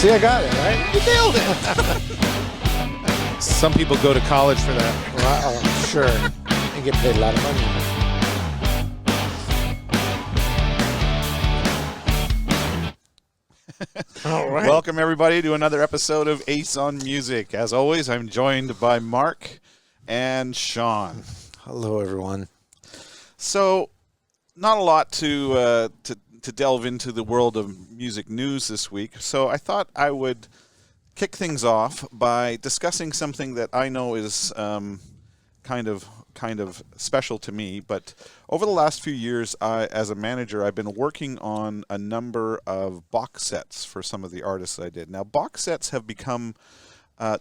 See, I got it, right? You nailed it. Some people go to college for that. Well, sure. And get paid a lot of money. All right. Welcome, everybody, to another episode of Ace on Music. As always, I'm joined by Mark and Sean. Hello, everyone. So, not a lot to delve into the world of music news this week. So I thought I would kick things off by discussing something that I know is kind of special to me. But over the last few years, as a manager, I've been working on a number of box sets for some of the artists I did. Now, box sets have become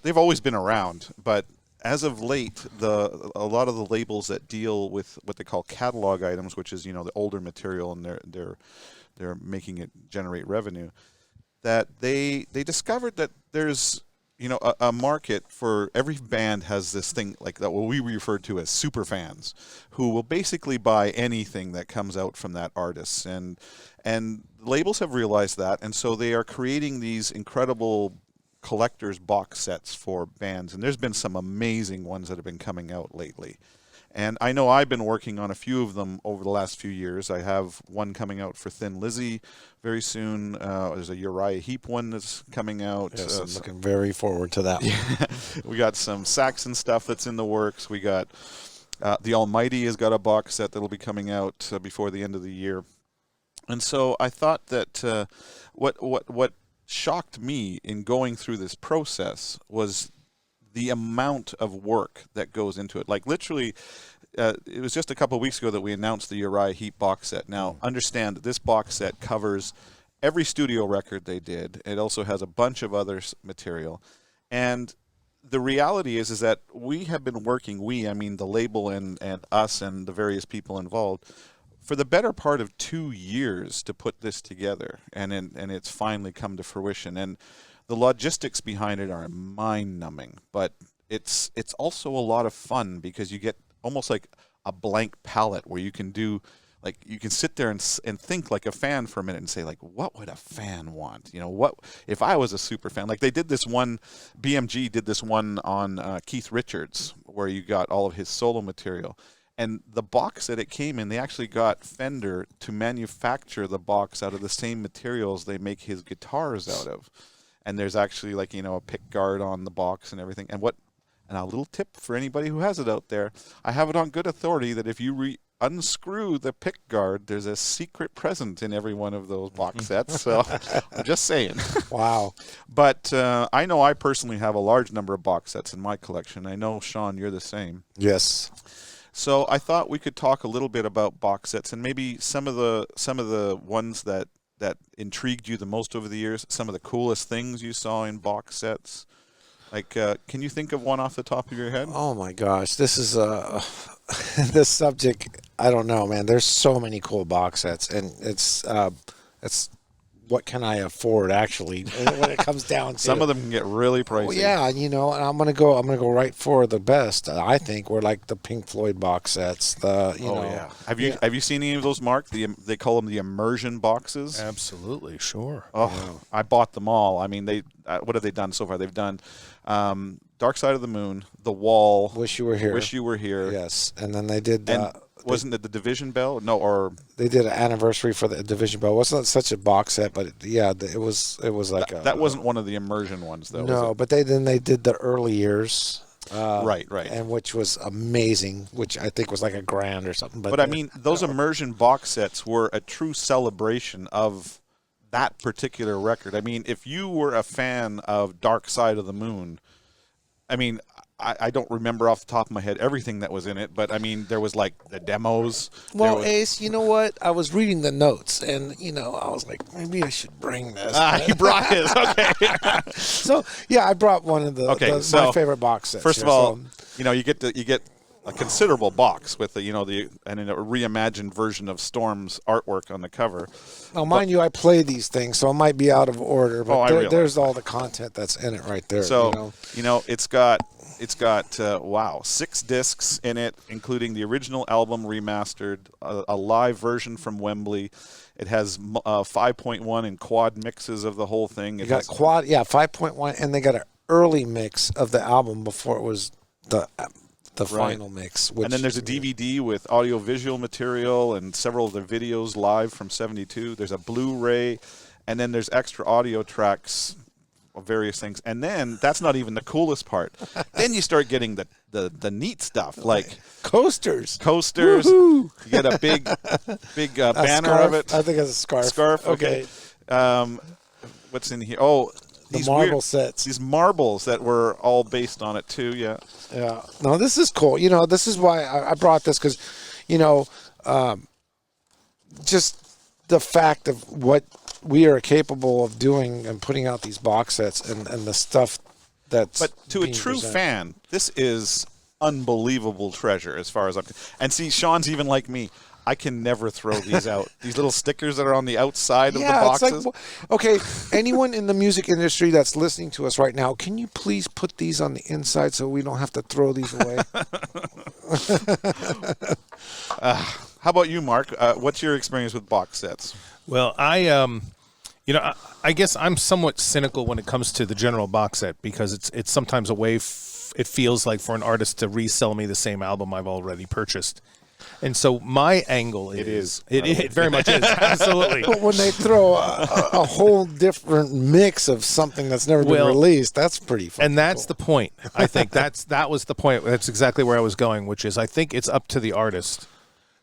they've always been around, but as of late, a lot of the labels that deal with what they call catalog items, which is the older material, and they're making it generate revenue, that they discovered that there's a market for every band has this thing like that, what we refer to as super fans, who will basically buy anything that comes out from that artist, and labels have realized that, and so they are creating these incredible collector's box sets for bands, and there's been some amazing ones that have been coming out lately. And I know I've been working on a few of them over the last few years. I have one coming out for Thin Lizzy very soon. There's a Uriah Heep one that's coming out. Yes, I'm looking very forward to that one. We got some Saxon stuff that's in the works. We got The Almighty has got a box set that'll be coming out before the end of the year. And so I thought that what shocked me in going through this process was the amount of work that goes into it. Like literally, it was just a couple of weeks ago that we announced the Uriah Heep box set. Now, understand that this box set covers every studio record they did. It also has a bunch of other material. And the reality is that we have been working, I mean the label and us and the various people involved, for the better part of 2 years to put this together, and it's finally come to fruition. And the logistics behind it are mind-numbing, but it's also a lot of fun because you get almost like a blank palette where you can do, like, you can sit there and think like a fan for a minute and say, like, what would a fan want? What if I was a super fan? Like they did this one, BMG did this one on Keith Richards where you got all of his solo material. And the box that it came in, they actually got Fender to manufacture the box out of the same materials they make his guitars out of. And there's actually like, a pick guard on the box and everything. And a little tip for anybody who has it out there, I have it on good authority that if you unscrew the pick guard, there's a secret present in every one of those box sets. So I'm just saying. Wow. But I know I personally have a large number of box sets in my collection. I know, Sean, you're the same. Yes. So I thought we could talk a little bit about box sets and maybe some of the ones that intrigued you the most over the years, some of the coolest things you saw in box sets. Like, can you think of one off the top of your head? Oh my gosh, this is this subject. I don't know, man. There's so many cool box sets, and it's what can I afford actually when it comes down to some of them can get really pricey. Well, yeah, and I'm gonna go right for the best. I think we're like the Pink Floyd box sets. Yeah. Have you seen any of those, Mark? They call them the immersion boxes. Absolutely, sure. Oh, yeah. I bought them all. I mean, what have they done so far? They've done Dark Side of the Moon, The Wall, Wish You Were Here. Wish You Were Here. Yes, and then they did. Wasn't it the Division Bell? No, or they did an anniversary for the Division Bell. It wasn't such a box set, but it was like that wasn't one of the immersion ones though. No, but they did the early years. Right. And which was amazing, which I think was like $1,000 or something. But I mean, those immersion box sets were a true celebration of that particular record. I mean, if you were a fan of Dark Side of the Moon, I mean, I don't remember off the top of my head everything that was in it, but I mean, there was like the demos. Well, Ace, you know what? I was reading the notes, and I was like, maybe I should bring this. You brought his, okay. So yeah, I brought one of my favorite box sets. First of all, you get a considerable box with a reimagined version of Storm's artwork on the cover. Now, mind you, I play these things, so it might be out of order, but there's all the content that's in it right there. So it's got 6 discs in it, including the original album remastered, a live version from Wembley. It has 5.1 and quad mixes of the whole thing. It got quad, 5.1, and they got an early mix of the album before it was the final mix. And then there's a DVD with audio-visual material and several of the videos live from '72. There's a Blu-ray, and then there's extra audio tracks of various things. And then that's not even the coolest part. Then you start getting the neat stuff, like coasters. You get a big banner scarf. of it. I think it's a scarf. Scarf, okay. What's in here? These marble sets. These marbles that were all based on it too, yeah. Yeah. No, this is cool. This is why I brought this, because, just the fact of what we are capable of doing and putting out these box sets and the stuff that's. But to a true fan, this is unbelievable treasure as far as I'm. And see, Sean's even like me. I can never throw these out. These little stickers that are on the outside of the boxes. It's like, okay, anyone in the music industry that's listening to us right now, can you please put these on the inside so we don't have to throw these away? How about you, Mark? What's your experience with box sets? Well, I guess I'm somewhat cynical when it comes to the general box set, because it's sometimes a way it feels like for an artist to resell me the same album I've already purchased. And so my angle is it very much is, absolutely. But when they throw a whole different mix of something that's never been released, that's pretty fun. And that's the point. I think that was the point. That's exactly where I was going, which is I think it's up to the artist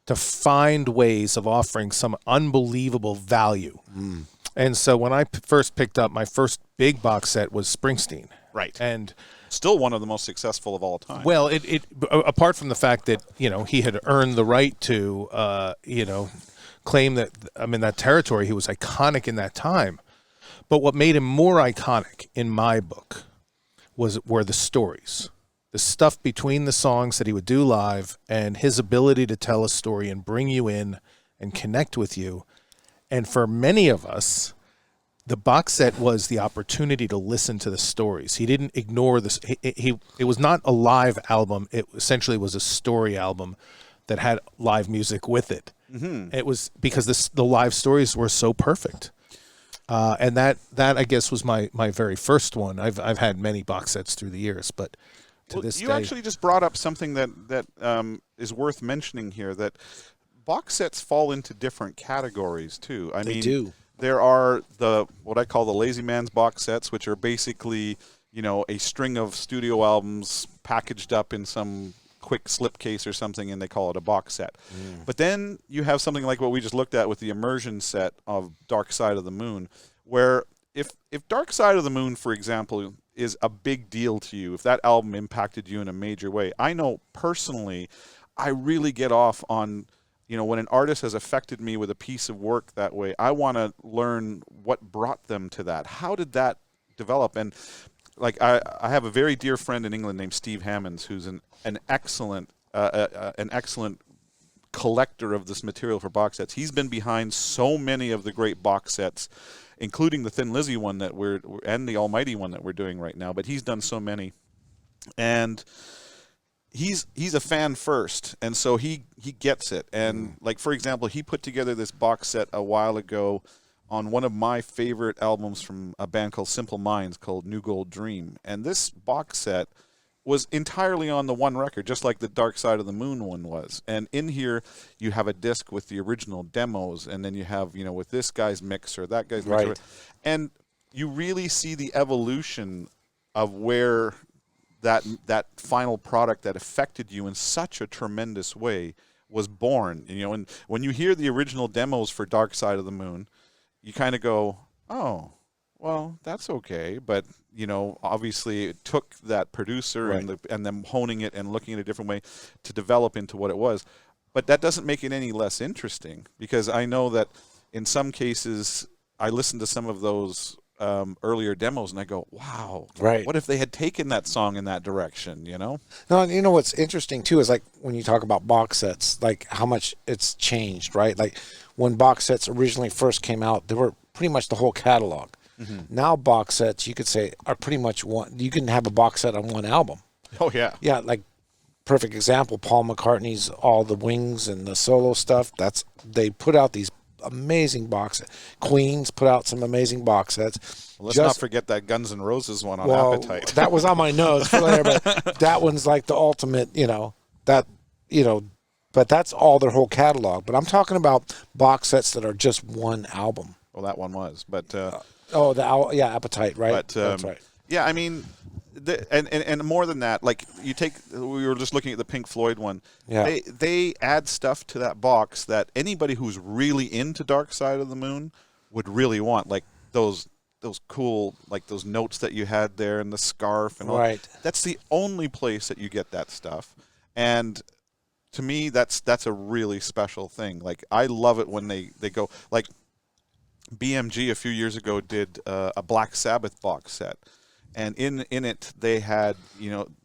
to find ways of offering some unbelievable value. And so when I first picked up my first big box set was Springsteen. Right. And still one of the most successful of all time. Well, it apart from the fact that, he had earned the right to, claim that territory, he was iconic in that time. But what made him more iconic in my book were the stories, the stuff between the songs that he would do live, and his ability to tell a story and bring you in and connect with you. And for many of us, the box set was the opportunity to listen to the stories. He didn't ignore this. It was not a live album. It essentially was a story album that had live music with it. Mm-hmm. It was because the live stories were so perfect. And that I guess was my very first one. I've had many box sets through the years, but this day, you actually just brought up something that is worth mentioning here. That box sets fall into different categories too. They do. There are what I call the lazy man's box sets, which are basically, a string of studio albums packaged up in some quick slipcase or something, and they call it a box set. But then you have something like what we just looked at with the immersion set of Dark Side of the Moon, where if Dark Side of the Moon, for example, is a big deal to you, if that album impacted you in a major way, I know personally I really get off on when an artist has affected me with a piece of work that way, I want to learn what brought them to that. How did that develop? And I have a very dear friend in England named Steve Hammonds, who's an excellent collector of this material for box sets. He's been behind so many of the great box sets, including the Thin Lizzy one and the Almighty one that we're doing right now. But he's done so many, and he's a fan first, and so he gets it. And for example, he put together this box set a while ago on one of my favorite albums from a band called Simple Minds called New Gold Dream. And this box set was entirely on the one record, just like the Dark Side of the Moon one was. And in here you have a disc with the original demos, and then you have, with this guy's mix or that guy's mix. Right. And you really see the evolution of where that final product that affected you in such a tremendous way was born. And when you hear the original demos for Dark Side of the Moon, you kind of go, oh, well, that's okay. But, obviously it took that producer right. and them honing it and looking at it a different way to develop into what it was. But that doesn't make it any less interesting, because I know that in some cases I listened to some of those earlier demos, and I go, wow, Right. what if they had taken that song in that direction, you know? No, and you know what's interesting too is like when you talk about box sets, like how much it's changed, right? Like when box sets originally first came out, they were pretty much the whole catalog. Now box sets, you could say, are pretty much one. You can have a box set on one album. Oh, yeah. Yeah, like perfect example, Paul McCartney's all the Wings and the solo stuff. They put out these amazing box sets. Queen's put out some amazing box sets. Let's not forget that Guns N' Roses one on Appetite. That was on my notes for later, but that one's like the ultimate, but that's all their whole catalog. But I'm talking about box sets that are just one album. Well, that one was, but Appetite, right? But that's right. Yeah, I mean, and more than that, like we were just looking at the Pink Floyd one. Yeah. They add stuff to that box that anybody who's really into Dark Side of the Moon would really want, like those cool, like those notes that you had there and the scarf and all. Right. That's the only place that you get that stuff, and to me, that's a really special thing. Like I love it when they go like. BMG a few years ago did a Black Sabbath box set, and in it they had,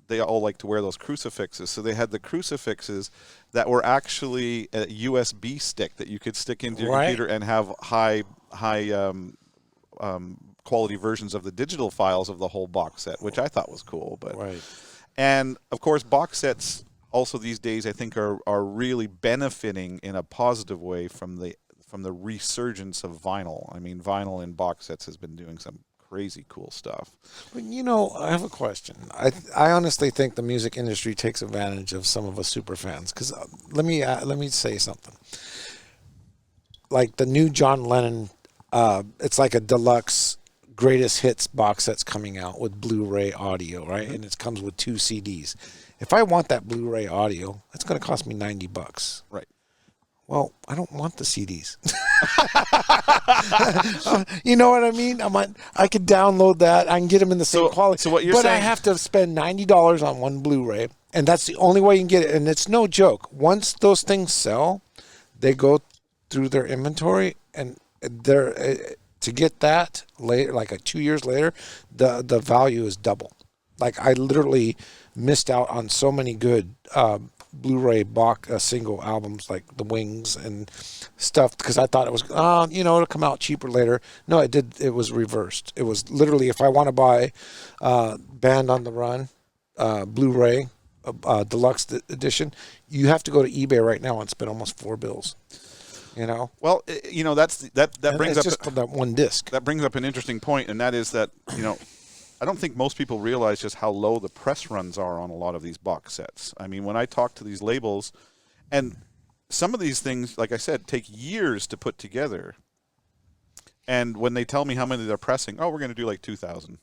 they all like to wear those crucifixes, so they had the crucifixes that were actually a USB stick that you could stick into your computer and have high quality versions of the digital files of the whole box set, which I thought was cool. But and of course box sets also these days I think are really benefiting in a positive way from the resurgence of vinyl. I mean, vinyl in box sets has been doing some crazy cool stuff. But I have a question. I honestly think the music industry takes advantage of some of us super fans. Because let me say something. Like the new John Lennon, it's like a deluxe greatest hits box set's coming out with Blu-ray audio, right? And it comes with 2 CDs. If I want that Blu-ray audio, that's going to cost me $90. Right. Well, I don't want the CDs. You know what I mean? I could download that. I can get them in the same quality. So what you're saying? But I saying, have to spend $90 on one Blu-ray, and that's the only way you can get it. And it's no joke. Once those things sell, they go through their inventory, and to get that later, like 2 years later, the value is double. Like I literally missed out on so many good Blu-ray box single albums like the Wings and stuff because I thought it was it'll come out cheaper later. No, it was reversed. It was literally, if I want to buy Band on the Run Blu-ray deluxe edition, you have to go to eBay right now and spend almost $4. Well, that brings up just for that one disc. That brings up an interesting point, and that is that I don't think most people realize just how low the press runs are on a lot of these box sets. I mean, when I talk to these labels, and some of these things, like I said, take years to put together. And when they tell me how many they're pressing, we're going to do like 2,000.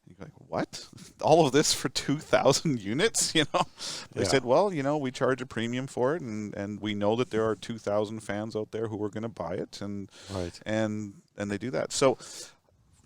You're like, what? All of this for 2,000 units? They said, well, we charge a premium for it, and we know that there are 2,000 fans out there who are going to buy it, and they do that. So.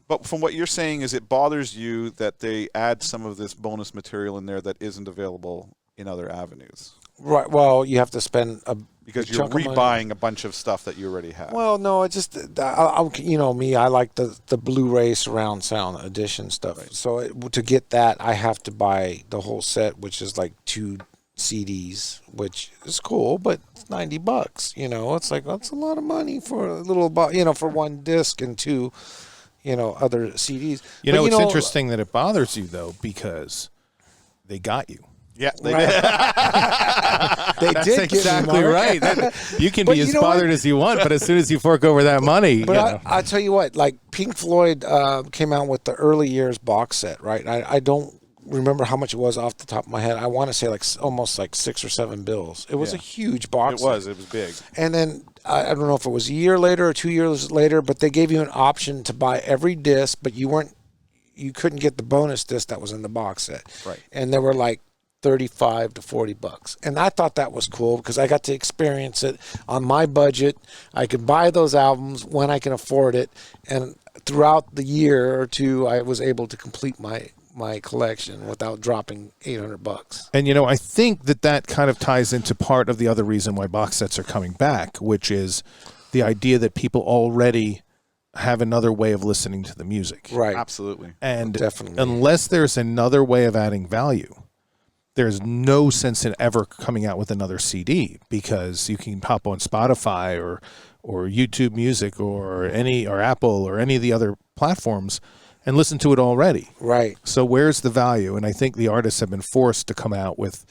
But from what you're saying is it bothers you that they add some of this bonus material in there that isn't available in other avenues. Right. Well, you have to spend because you're rebuying a bunch of stuff that you already have. Well, no, it just me. I like the Blu-ray surround sound edition stuff. Right. So to get that, I have to buy the whole set, which is like 2 CDs, which is cool, but it's $90. It's like that's a lot of money for a little, for one disc and 2. Other CDs. It's interesting that it bothers you, though, because they got you. Yeah, they did. That's exactly right. You can be as bothered as you want, but as soon as you fork over that money. But I'll tell you what, like Pink Floyd came out with the early years box set, right? I don't remember how much it was off the top of my head. I want to say almost like $6 or $7. It was a huge box set. It was big. And then I don't know if it was a year later or 2 years later, but they gave you an option to buy every disc, but you couldn't get the bonus disc that was in the box set. Right. And they were like $35 to $40. And I thought that was cool because I got to experience it on my budget. I could buy those albums when I can afford it. And throughout the year or two, I was able to complete my collection without dropping $800. And I think that kind of ties into part of the other reason why box sets are coming back, which is the idea that people already have another way of listening to the music. Right. Absolutely. And Definitely. unless there's another way of adding value, there's no sense in ever coming out with another CD, because you can hop on Spotify or YouTube Music or Apple or any of the other platforms and listen to it already. Right. So where's the value? And I think the artists have been forced to come out with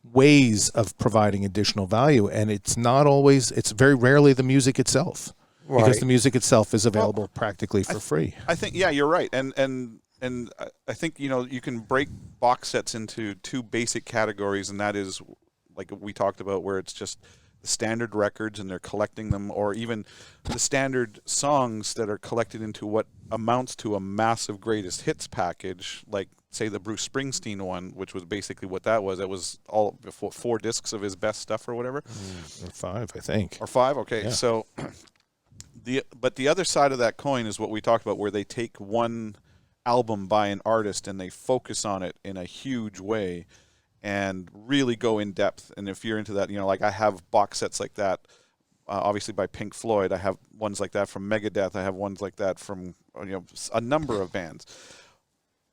ways of providing additional value, and it's very rarely the music itself. Because Right. the music itself is available practically for free. I think, yeah, you're right. And I think, you can break box sets into two basic categories, and that is, like we talked about, where it's just the standard records and they're collecting them, or even the standard songs that are collected into what amounts to a massive greatest hits package, like, say, the Bruce Springsteen one, which was basically what that was. It was all 4 discs of his best stuff or whatever. Or 5, I think. Or 5? Okay, Yeah. so... But the other side of that coin is what we talked about, where they take one album by an artist and they focus on it in a huge way and really go in depth. And if you're into that, like I have box sets like that, obviously by Pink Floyd. I have ones like that from Megadeth. I have ones like that from a number of bands.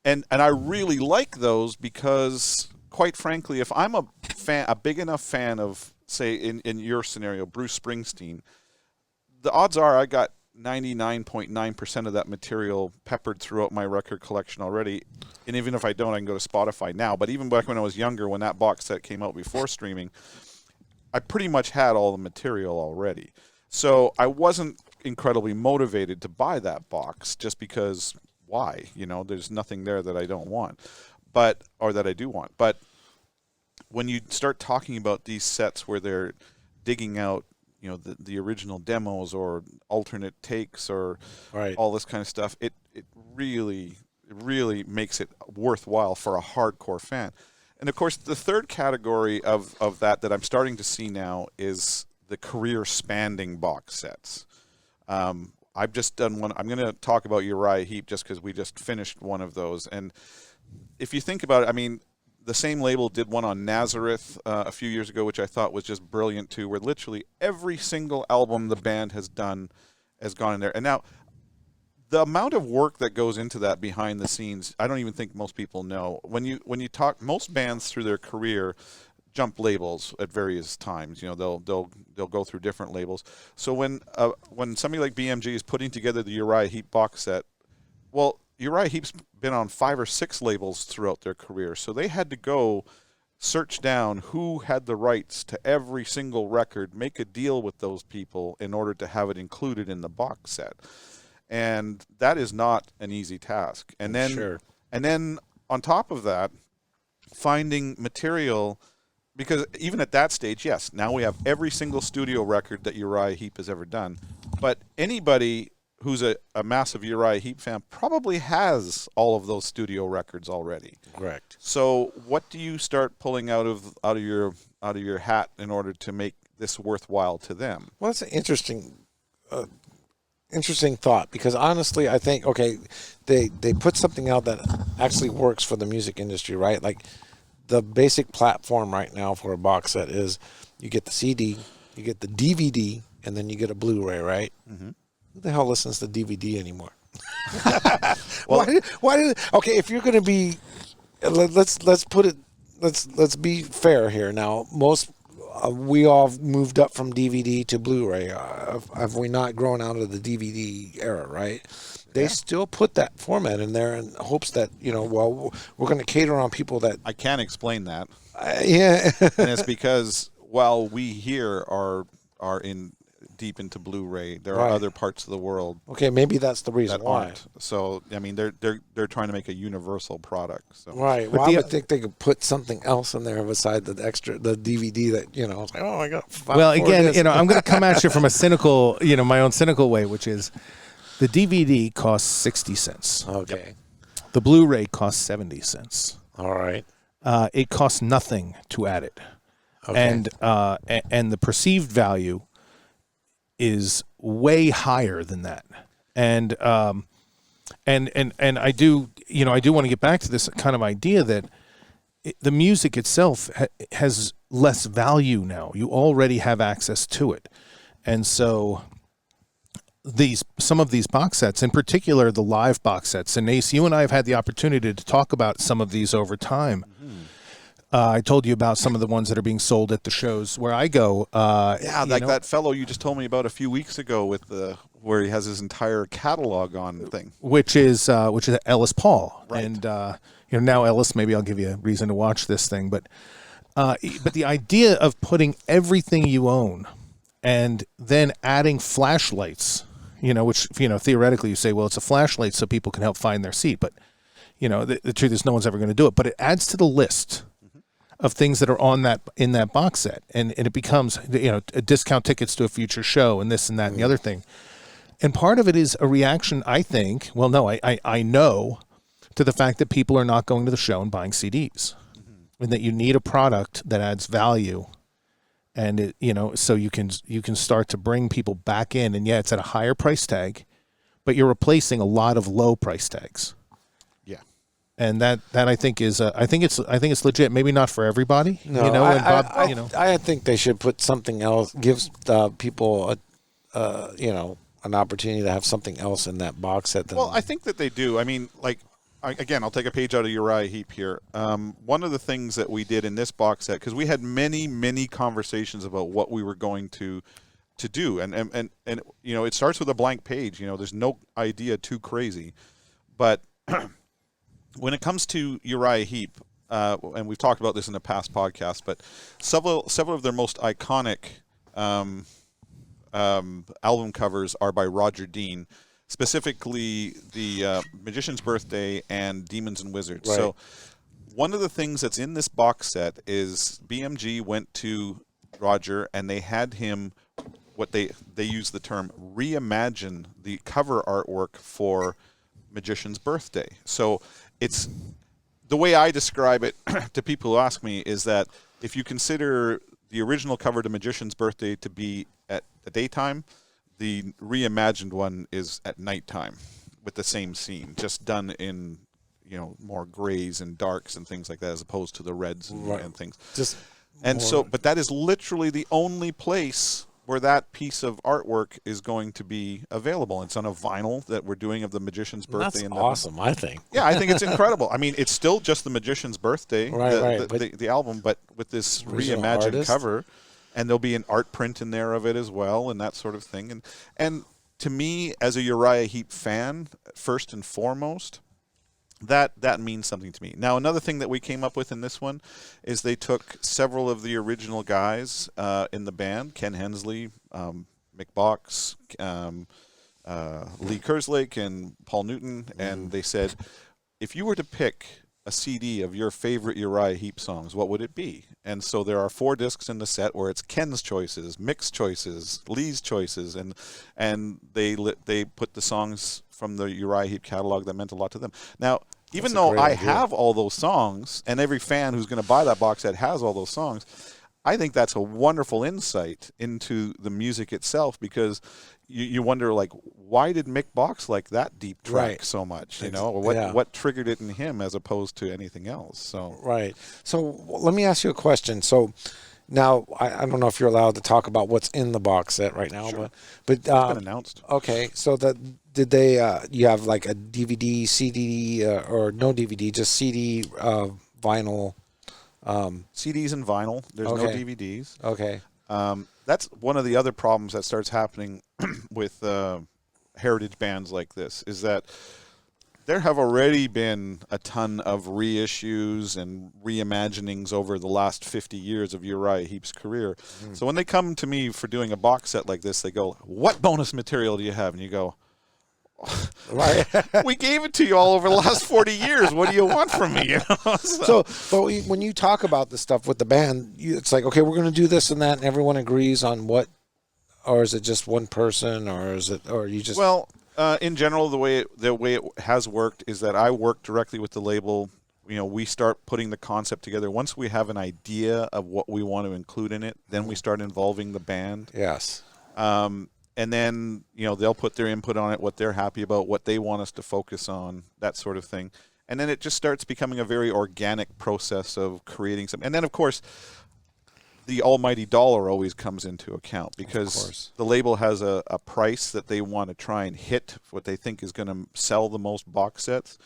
And I really like those because, quite frankly, if I'm a big enough fan of, say, in your scenario, Bruce Springsteen, the odds are I got 99.9% of that material peppered throughout my record collection already. And even if I don't, I can go to Spotify now. But even back when I was younger, when that box set came out before streaming, I pretty much had all the material already. So I wasn't incredibly motivated to buy that box just because, why? There's nothing there that I don't want, or that I do want. But when you start talking about these sets where they're digging out the original demos or alternate takes or all this kind of stuff, it really makes it worthwhile for a hardcore fan. And of course, the third category of that I'm starting to see now is the career spanning box sets. I've just done one. I'm going to talk about Uriah Heep just because we just finished one of those. And if you think about it, I mean, the same label did one on Nazareth a few years ago, which I thought was just brilliant too, where literally every single album the band has done has gone in there. And now, the amount of work that goes into that behind the scenes, I don't even think most people know. When you talk, most bands through their career jump labels at various times. They'll go through different labels. So when somebody like BMG is putting together the Uriah Heep box set, well, Uriah Heep's been on 5 or 6 labels throughout their career, so they had to go search down who had the rights to every single record, make a deal with those people in order to have it included in the box set. And that is not an easy task. And then on top of that, finding material, because even at that stage, yes, now we have every single studio record that Uriah Heep has ever done, but anybody who's a massive Uriah Heep fan probably has all of those studio records already. Correct. So what do you start pulling out of your hat in order to make this worthwhile to them? Well, that's an interesting thought, because honestly, I think, okay, they put something out that actually works for the music industry, right? Like the basic platform right now for a box set is you get the CD, you get the DVD, and then you get a Blu-ray, right? Mm-hmm. Who the hell listens to DVD anymore? Well, okay, if you're going to be, let's be fair here. Now, most we all moved up from DVD to Blu-ray. Have we not grown out of the DVD era, right? They still put that format in there in hopes that, we're going to cater on people that... I can't explain that. Yeah. And it's because while we here are in deep into Blu-ray, there are other parts of the world. Okay, maybe that's the reason why. Aren't. So, I mean, they're trying to make a universal product. So. Right. Well, I would think they could put something else in there beside the DVD that, it's like, oh, I got 5. Well, again, I'm going to come at you from a cynical, my own cynical way, which is the DVD costs 60 cents. Okay. The Blu-ray costs 70 cents. All right. It costs nothing to add it. Okay. And the perceived value is way higher than that. And I do want to get back to this kind of idea that the music itself has less value now. You already have access to it. And so some of these box sets, in particular the live box sets. And Nace, you and I have had the opportunity to talk about some of these over time. I told you about some of the ones that are being sold at the shows where I go. Yeah, like that fellow you just told me about a few weeks ago with where he has his entire catalog on thing, which is Ellis Paul, right. And now Ellis, maybe I'll give you a reason to watch this thing, but the idea of putting everything you own and then adding flashlights, which theoretically you say, well, it's a flashlight so people can help find their seat, but the truth is no one's ever going to do it, but it adds to the list of things that are in that box set, and it becomes discount tickets to a future show and this and that and the other thing. And part of it is a reaction, I think. Well, no, I know, to the fact that people are not going to the show and buying CDs, and that you need a product that adds value, and so you can start to bring people back in. And yeah, it's at a higher price tag, but you're replacing a lot of low price tags. Yeah, and that I think is I think it's legit. Maybe not for everybody. No, I think they should put something else. Gives people an opportunity to have something else in that box set. Well, I think that they do. I mean, again, I'll take a page out of Uriah Heep here. One of the things that we did in this box set, because we had many conversations about what we were going to do, and it starts with a blank page. There's no idea too crazy, but when it comes to Uriah Heep, and we've talked about this in a past podcast, but several of their most iconic album covers are by Roger Dean, specifically the Magician's Birthday and Demons and Wizards. Right. So one of the things that's in this box set is BMG went to Roger and they had him, what they use the term, reimagine the cover artwork for Magician's Birthday. So it's the way I describe it to people who ask me is that if you consider the original cover to Magician's Birthday to be at the daytime, the reimagined one is at nighttime with the same scene, just done in more grays and darks and things like that, as opposed to the reds and things. But that is literally the only place where that piece of artwork is going to be available. It's on a vinyl that we're doing of the Magician's Birthday. That's awesome, I think. Yeah, I think it's incredible. I mean, it's still just the Magician's Birthday, the album, but with this reimagined cover, and there'll be an art print in there of it as well, and that sort of thing. And to me, as a Uriah Heep fan, first and foremost, that means something to me. Now, another thing that we came up with in this one is they took several of the original guys in the band, Ken Hensley, Mick Box, Lee Kerslake, and Paul Newton, and they said, if you were to pick a CD of your favorite Uriah Heep songs, what would it be? And so there are 4 discs in the set where it's Ken's choices, Mick's choices, Lee's choices, and they put the songs from the Uriah Heep catalog that meant a lot to them. Now, even though I have all those songs, and every fan who's going to buy that box set has all those songs, I think that's a wonderful insight into the music itself, because you wonder, why did Mick Box like that deep track so much? Or what triggered it in him as opposed to anything else? So right. So let me ask you a question. So now I don't know if you're allowed to talk about what's in the box set right now, sure. but it's been announced. Okay, so did they? You have like a DVD, CD, or no DVD, just CD, vinyl. CDs and vinyl. There's no DVDs. Okay. That's one of the other problems that starts happening with heritage bands like this, is that there have already been a ton of reissues and reimaginings over the last 50 years of Uriah Heep's career. So when they come to me for doing a box set like this, they go, what bonus material do you have? And you go, right. We gave it to you all over the last 40 years. What do you want from me? So, but when you talk about the stuff with the band, it's like, okay, we're going to do this and that, and everyone agrees on what, or is it just one person, or is it, or you just? Well, in general, the way it has worked is that I work directly with the label. We start putting the concept together. Once we have an idea of what we want to include in it, then we start involving the band. Yes. And then, they'll put their input on it, what they're happy about, what they want us to focus on, that sort of thing. And then it just starts becoming a very organic process of creating something. And then, of course, the almighty dollar always comes into account, because the label has a price that they want to try and hit, what they think is going to sell the most box sets.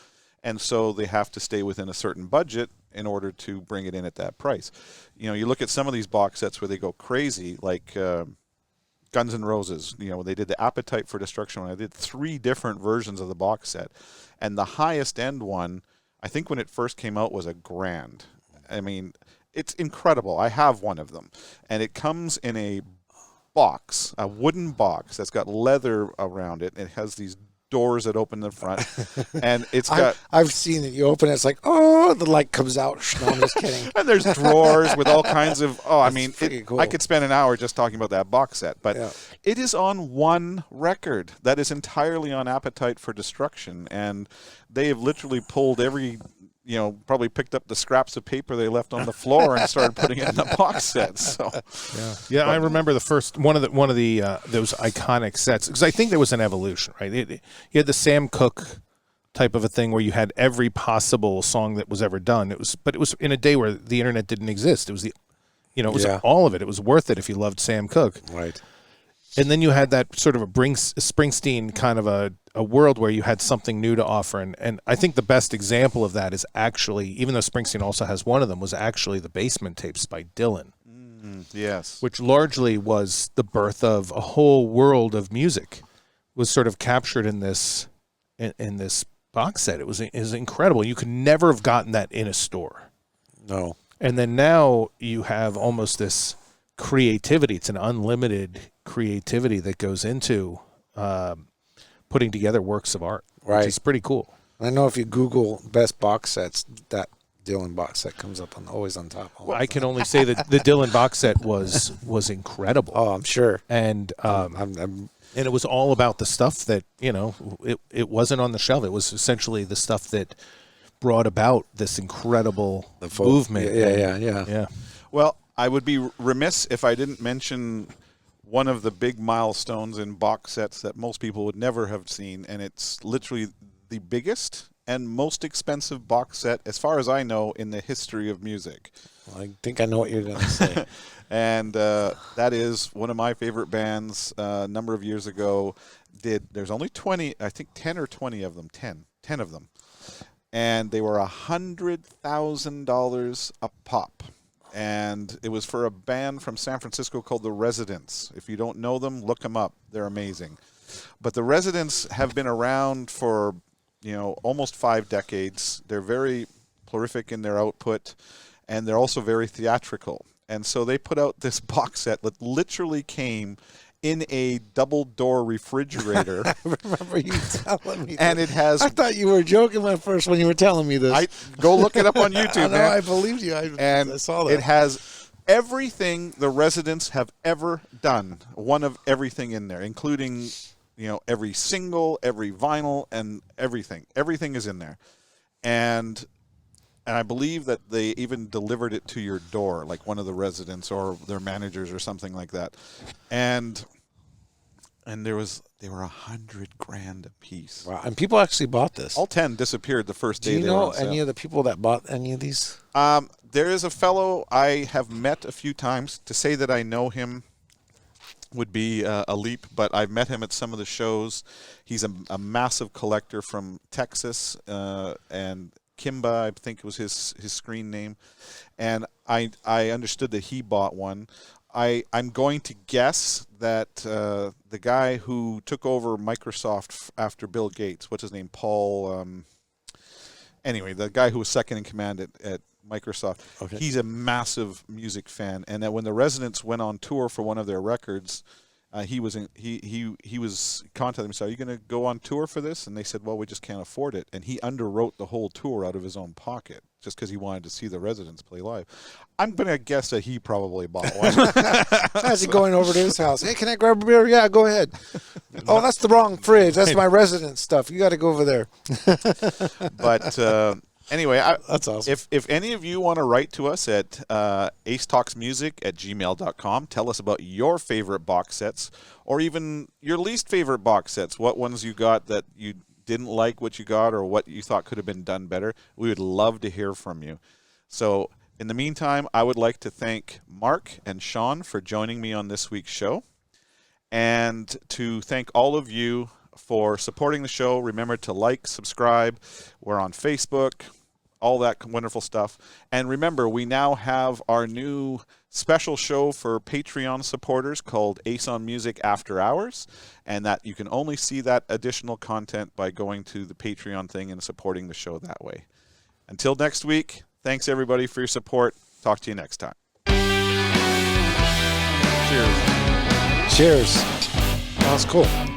And so they have to stay within a certain budget in order to bring it in at that price. You know, you look at some of these box sets where they go crazy, like Guns N' Roses. You know, they did the Appetite for Destruction one. I did 3 different versions of the box set. And the highest end one, I think when it first came out, was $1,000. I mean, it's incredible. I have one of them. And it comes in a box, a wooden box that's got leather around it. It has these doors that open in the front, and it's got. I've seen it. You open it, it's like, oh, the light comes out. No, I'm just kidding. And there's drawers with all kinds of. Oh, I mean, cool. I could spend an hour just talking about that box set, but it is on one record that is entirely on Appetite for Destruction, and they have literally pulled every. You know, probably picked up the scraps of paper they left on the floor and started putting it in the box set. So, yeah, I remember the first one of the those iconic sets, because I think there was an evolution, right? You had the Sam Cooke type of a thing where you had every possible song that was ever done. It was in a day where the internet didn't exist. It was all of it. It was worth it if you loved Sam Cooke, right? And then you had that sort of a Springsteen kind of a world where you had something new to offer. And I think the best example of that is actually, even though Springsteen also has one of them, was actually the Basement Tapes by Dylan. Yes. Which largely was the birth of a whole world of music, was sort of captured in this box set. It was incredible. You could never have gotten that in a store. No. And then now you have almost this creativity. It's an unlimited creativity that goes into putting together works of art, which is pretty cool. I know if you Google best box sets, that Dylan box set comes up always on top. Well, I can only say that the Dylan box set was incredible. Oh, I'm sure. And and it was all about the stuff that, you know, it wasn't on the shelf. It was essentially the stuff that brought about this incredible movement. Yeah. Well, I would be remiss if I didn't mention one of the big milestones in box sets that most people would never have seen, and it's literally the biggest and most expensive box set, as far as I know, in the history of music. Well, I think I know what you're going to say. And that is one of my favorite bands a number of years ago. There's only 20, I think 10 or 20 of them, 10 of them. And they were $100,000 a pop. And it was for a band from San Francisco called The Residents. If you don't know them, look them up. They're amazing. But The Residents have been around for, you know, almost 5 decades. They're very prolific in their output, and they're also very theatrical. And so they put out this box set that literally came in a double-door refrigerator. I remember you telling me and that. it has... I thought you were joking at first when you were telling me this. Go look it up on YouTube, man. man. I believed you. I saw that. It has everything the Residents have ever done. One of everything in there, including, you know, every single, every vinyl, and everything. Everything is in there. And I believe that they even delivered it to your door, like one of the Residents or their managers or something like that. And they were $100,000 a piece. Wow. And people actually bought this. All 10 disappeared the first day. Do you know any of the people that bought any of these? There is a fellow I have met a few times. To say that I know him would be a leap, but I've met him at some of the shows. He's a massive collector from Texas, and Kimba, I think was his screen name. And I understood that he bought one. I'm going to guess that the guy who took over Microsoft after Bill Gates, what's his name, Paul, anyway, the guy who was second in command at Microsoft, okay. He's a massive music fan, and that when the Residents went on tour for one of their records, he was contacting me, so are you going to go on tour for this? And they said, well, we just can't afford it. And he underwrote the whole tour out of his own pocket just because he wanted to see the Residents play live. I'm going to guess that he probably bought one. As he going over to his house, hey, can I grab a beer? Yeah, go ahead. Oh, that's the wrong fridge. That's my Resident stuff. You got to go over there. But anyway, that's awesome. If any of you want to write to us at acetalksmusic@gmail.com, tell us about your favorite box sets, or even your least favorite box sets. What ones you got that you didn't like what you got, or what you thought could have been done better. We would love to hear from you. So In the meantime, I would like to thank Mark and Sean for joining me on this week's show, and to thank all of you for supporting the show. Remember to like, subscribe. We're on Facebook, all that wonderful stuff. And remember, we now have our new special show for Patreon supporters called Ace on Music After Hours, and that you can only see that additional content by going to the Patreon thing and supporting the show that way. Until next week, thanks everybody for your support. Talk to you next time. Cheers. Cheers. That was cool.